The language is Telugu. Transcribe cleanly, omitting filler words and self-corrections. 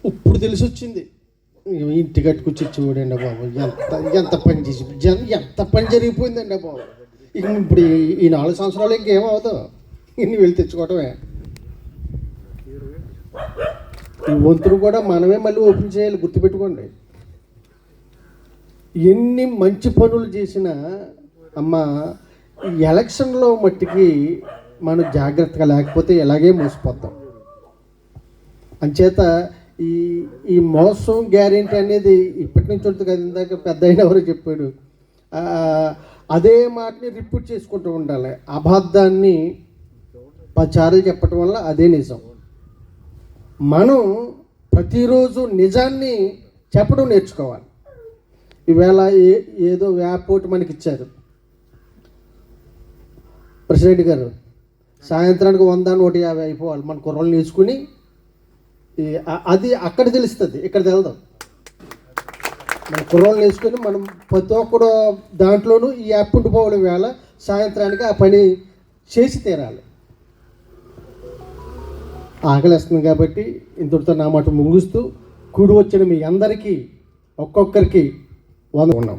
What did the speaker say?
ఇప్పుడు తెలిసి వచ్చింది. ఇంటి కట్టుకొచ్చి చూడండి బాబు, ఎంత పని చేసి ఎంత పని జరిగిపోయిందండి బాబు. ఇక ఇప్పుడు ఈ 4 సంవత్సరాలు ఇంకేమవుతావు, ఇన్ని వెళ్ళి తెచ్చుకోవటమే. ఈ వంతును కూడా మనమే మళ్ళీ ఓపెన్ చేయాలి, గుర్తుపెట్టుకోండి. ఎన్ని మంచి పనులు చేసినా అమ్మ, ఈ ఎలక్షన్లో మట్టికి మనం జాగ్రత్తగా లేకపోతే ఎలాగే మోసపోతాం. అంచేత ఈ మోసం గ్యారెంటీ అనేది ఇప్పటి నుంచి ఉంటుంది కదా. ఇందాక పెద్ద అయిన ఎవరో చెప్పాడు, అదే మాటని రిపీట్ చేసుకుంటూ ఉండాలి. అబద్ధాన్ని 10 సార్లు చెప్పటం వల్ల అదే నిజం. మనం ప్రతిరోజు నిజాన్ని చెప్పడం నేర్చుకోవాలి. ఈవేళ ఏదో వ్యాపోర్ట్ మనకి ఇచ్చారు ప్రెసిడెంట్ గారు, సాయంత్రానికి 100 150 అయిపోవాలి. మన కుర్రలు నేర్చుకుని అది అక్కడ తెలుస్తుంది, ఇక్కడ తెలదాం. మన కుర్రలు నేర్చుకుని మనం ప్రతి ఒక్కడు దాంట్లోనూ ఈ యాప్ ఉండిపోవడం వేళ సాయంత్రానికి ఆ పని చేసి తీరాలి. ఆకలిస్తుంది కాబట్టి ఇంతటితో నా మాట ముగిస్తూ, కూడి వచ్చిన మీ అందరికీ ఒక్కొక్కరికి 100 ఉన్నాం.